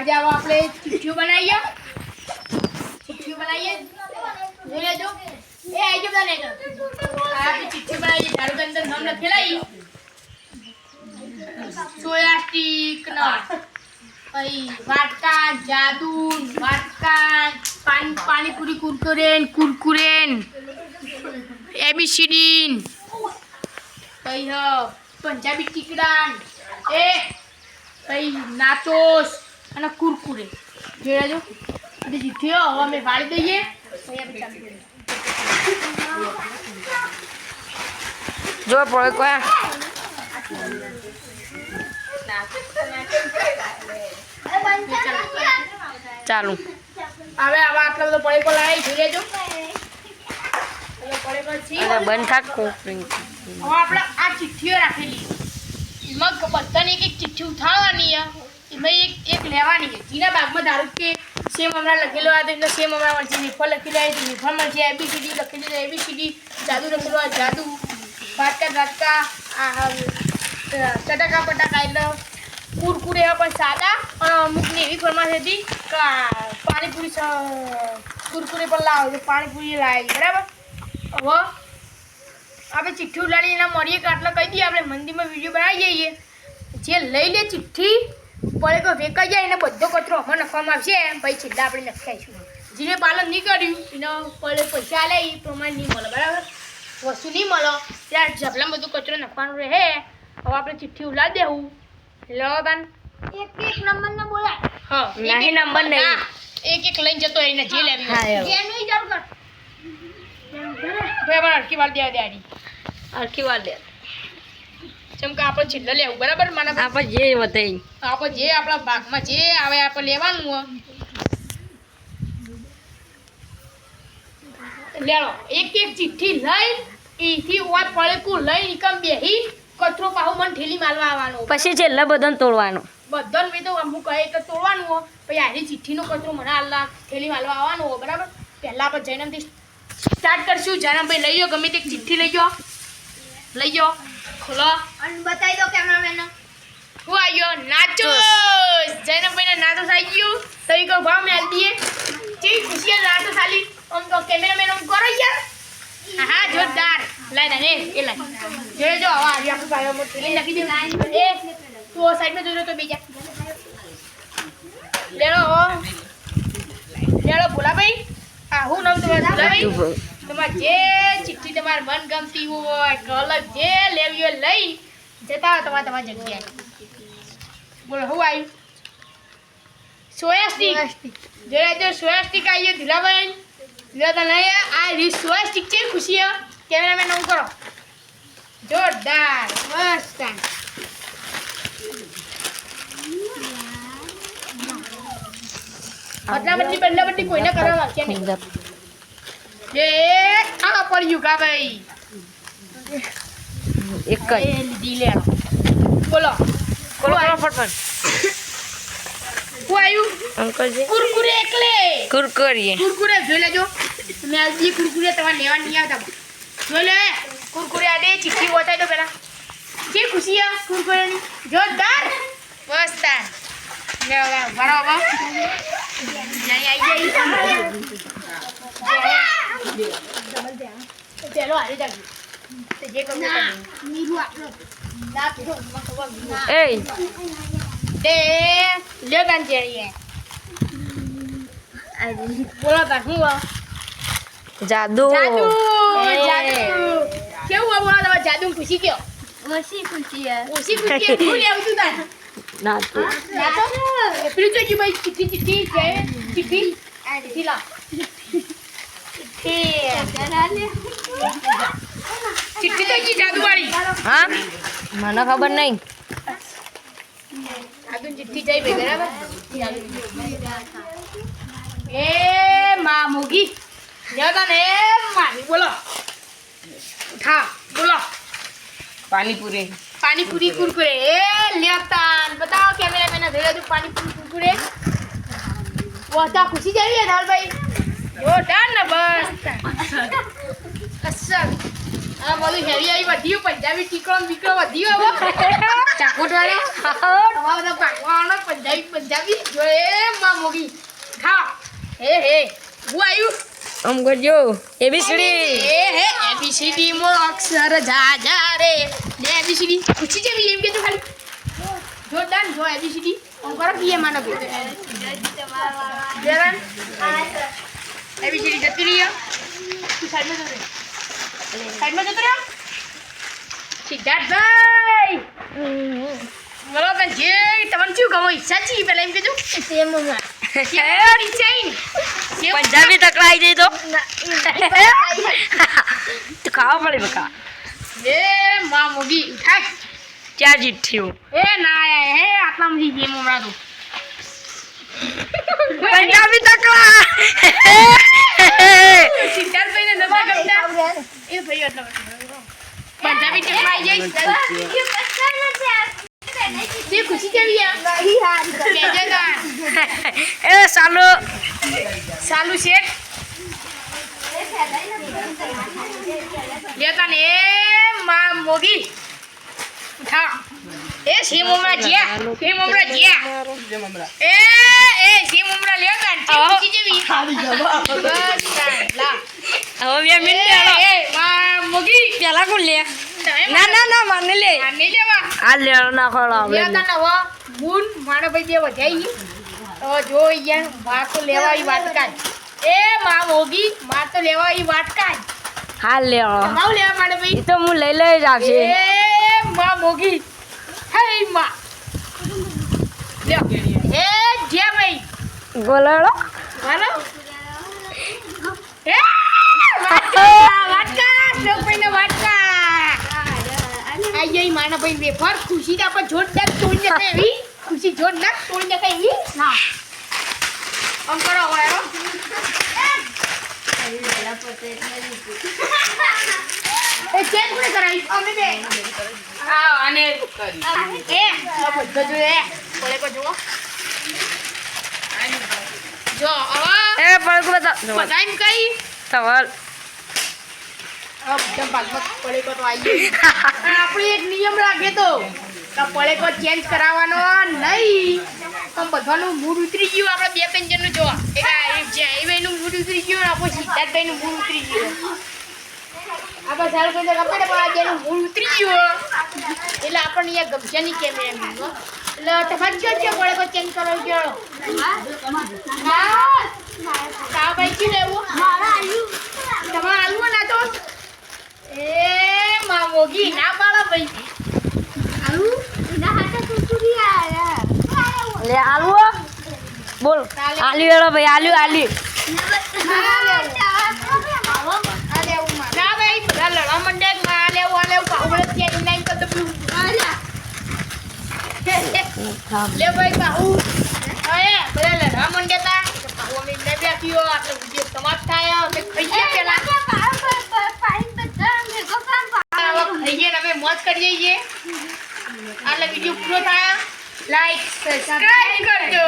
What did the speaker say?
આજે આવો આપણે ચીઠીઓ બનાવીએ જોઈ લેજો એ આવી ગયો બધા ને આપણે ચીઠીઓ બનાવીએ ઝાડુ કે અંદર નામ લખેલા સોયા સ્ટીક ના ભાઈ વાટકા જાદુ વાટકા પાણીપુરી કુરકુરેન એબીસીડી ભાઈ પંજાબી ટીકડાન એ ભાઈ નાચોસ અને કુરકુરે જોઈ લેજો બધી ચીઠીઓ હવે અમે વાળી દઈએ જો પડે કોઈ ચાલુ હવે આટલો બધો પડેકો લાવી જોઈ લેજો બંધ થાક કોપરિંગ હવે આપણે આ ચિઠ્ઠીઓ રાખેલી એમાં બધાની એક ચિઠ્ઠી ઉઠાવવાની એમાં એક લેવાની છે જેના ભાગમાં ધારો કે સેમ હમણાં લખેલો આ તો સેમ હમણાં મળશે નિફળ લખેલો આવે તો નિફળ મળશે એબીસીડી લખેલી તો એબીસીડી જાદુ લખેલો આ જાદુ વાટકા ચટાકા પટાકા એટલે કુરકુરે પણ સાદા અને અમુકની એવી ફરમાશ હતી કે પાણીપુરી કુરકુરે પણ લાવો તો પાણીપુરી લાવી બરાબર હવે આપણે ચિઠ્ઠી ઉલાડી એના મળીએ કે આટલા કહી દઈએ આપણે મંદિરમાં વિડીયો બનાવી જઈએ જે લઈ લે ચિઠ્ઠી પડે તો વેકાઈ જાય એને બધો કચરો અમે નખવામાં આવશે ભાઈ છેલ્લા આપણે નખાઈશું જેને પાલન નહીં કર્યું એને પડે પૈસા લે એ પ્રમાણે નહીં મળે બરાબર વસ્તુ નહીં મળે ત્યાં ઝબલામાં બધું કચરો નખવાનું રહે હવે આપણે ચિઠ્ઠી ઉલાડી દેવું લવન એક નંબરનો બોલાય હા નહીં નંબર નહીં એક લઈને જતો એને જે લેવી હા એનું જરૂર કર ભાઈ અમારે અડકી વાર દેવા દેવાની અડકી વાર દે જેમ કે આપણે છેલ્લે લેવું બરાબર મને આપણે જે વધે આપણે જે આપણા ભાગમાં જે આવે આપણે લેવાનું લેલો એક ચિઠ્ઠી લઈ એથી વાત પડેકું લઈ નિકમ બેહી કચરો પાહુ મને ઠેલી મારવા આવવાનો પછી છેલ્લા બધાને તોડવાનું બધાને મેં તો અમુક કહે કે તોડવાનું હો પછી આની ચિઠ્ઠીનો કચરો મને આલ્લા ઠેલી મારવા આવવાનો હો બરાબર પહેલાં આપણે જૈનમથી સ્ટાર્ટ કરશું જૈનમભાઈ લઈ જાઓ ગમે તે ચિઠ્ઠી લઈ જાઓ ખોલો અને બતાવી દો કેમેરામેન હું આવ્યો નાચો જૈનમભાઈને નાચો આવી ગયું તરી કહો ભાવ મેં દઈએ કેવી ખુશી નાચો સાલી આમ તો કેમેરામેન આમ કરો યાર હા જોરદાર લાઈ ને એ લાઈ જોઈ જો આવા આવી આપણું ભાઈ મોટ લઈ નાખી દે એ તો સાઈડમાં જોજો તો બીજા લેલો ભોલાભાઈ આ હું નામ તમારું ભોલાભાઈ તમારે જે ચિઠ્ઠી તમારે મન ગમતી હોય કલર જે લેવી હોય લઈ જતા હોય તમારી જગ્યાએ બોલો હું આવ્યું સોયા સ્ટીક જો સોયા સ્ટીક આવી ધીલાભાઈ ધીલા નહીં આ રીસ સોયા સ્ટીક છે ખુશી કેમેરામેન ઓન કરો જોરદાર મસ્ત બદલા બદલી કોઈને કરવા માંગશે નહીં એ આ પડ્યું કા ભાઈ એક જ લીધી લે બોલો ફટફટ હું આવ્યું અંકલજી કુરકુરે કુરકુરે જોઈ લેજો તમે આજે કુરકુરે તમારે લેવા નહીં આવતા જોઈ લે કુરકુરે આડે ચીઠી બતાવી દો પેલા જે ખુશી કુરકુરેની જોરદાર મસ્ત બરાબર ચલો હારી જાવ જે કમ નીરુ આપણો દાંત જો એ તે લે કાંચેરીએ બોલો તા હું જાદુ કેવું બોલો તમે જાદુ ખુશી કયો ઓછી ખુશી હું લેવું તું તાર ના તો પેલું તો જી ભાઈ ચિઠ્ઠી છે ચિઠ્ઠી લા ચિઠ્ઠી તો જી જાદુ વાળી હા મને ખબર નહીં આદુ ચિઠ્ઠી જઈ ભાઈ બરાબર એ માં મોગી જતા ને માની બોલો ઉઠા બોલો પાણીપુરી કુરકુરે એ લેતા बताओ कैमरामैन धीरे जो पानीपुरी कुरकुरे वोटा खुशी जावी है धाल भाई जोरदार ना बस असल આ બધું હેવી આવી વધ્યું પંજાબી ટીકડો બીકડો વધ્યું હવે ચાકોટ વાળો હવે બધા પાકવાનો પંજાબી જો એ માં મોગી ખા હે હું આવ્યું આમ કરજો એબીસીડી એ હે એબીસીડી મો અક્ષર જા જા રે ને એબીસીડી પૂછી જેવી એમ કે તો ખાલી જોરદાર જો એબીસીડી ઓમ કરો પીએ માનો બે જરન એબીસીડી જતી રહી તું સાઈડમાં જતો રે સાઈડમાં જતો રે સિદ્ધાર્થભાઈ બોલો કે જે તમને શું ગમો ઈચ્છા છે પેલા એમ કીધું સેમ મમ્મા પંજાબી તકલાઈ જઈ તો ખાવા પડે બકા એ માં મોગી ઉઠાય ક્યાં જીત થયું એ ના હે આટલામાંથી ગેમ હમણાં તો પંજાબી તકલા સિદ્ધાર્થભાઈને નતા ગમતા એ ભાઈ એટલો પંજાબી ટીમ આવી જઈશ તે ખુશી જેવી આ નહીં હાર એ સાલો સાલું શેઠ લેતા ને એ માં મોગી ઉઠા એ સેમ ઉમરા જ્યા સેમ ઉમરા જ્યા એ સેમ ઉમરા લેતા ને ખુશી જેવી બસ લા હવે 2 મિનિટ એ માં મોગી પેલા કોણ લે ના માને લે આને લેવા આ લે ના ખોળા લેતા ને હો બુન મારા ભાઈ બે વધાઈ તો જો યાર માં તો લેવા ઈ વાત કાઢ એ માં મોગી માં તો લેવા ઈ વાત કાઢ હા લે માવ લેવા મારે ભાઈ એ તો હું લઈ જ આવશે એ માં મોગી હે માં લે એ જે ભાઈ ગોલડો હાલો એ વાટકા ભાઈને વાટકા આઈ માના ભાઈ વેફર ખુશી તો આપણે જોરદાર તોડી જતા એવી ખુશી જોરદાર તોડી જતા એવી ના આમ કરો હવે એ ચેન્જ કોને કરાવી અમે બે આ અને એ આ બધો જો એ કોલે કો જો જો હવે એ પડકો બતા બધાઈમ કઈ સવાલ બધા ભાગમાં પડે કો તો આવી આપણે એક નિયમ રાખે તો પડે કો ચેન્જ કરાવવાનો નહીં પણ બધાનું મૂડ ઉતરી ગયું આપણે બે પેન્જરનું જોવા એક એનું મૂડ ઉતરી ગયું આપણું સિદ્ધાર્થભાઈનું મૂડ ઉતરી ગયું આપણે સારું કોઈ કપડે પણ આજે એનું મૂડ ઉતરી ગયું એટલે આપણને અહીંયા ગમશે નહીં કેમેરા એટલે તમારે જો પડે કો ચેન્જ કરો જો કા ભાઈ શું લેવું તમારે આલવું ના તો એ માં મોગી ના પાડો ભાઈ લે આલુ બોલ આલુ એળો ભાઈ આલુ ના ભાઈ બધા લડવા માંડે આ લેવું પાઉડે ત્યાં નાઈ કર દઉં લે ભાઈ પાઉ અરે બધા લડવા માંડે તા પાઉ અમે ને બેઠ્યો આટલો વિડિયો સમાપ્ત થાય અમે ખાઈ ગયા પેલા ખાઈ ગયા અમે મોજ કરી જઈએ આટલો વિડિયો પૂરો થાય લાઈક સબસ્ક્રાઇબ કરજો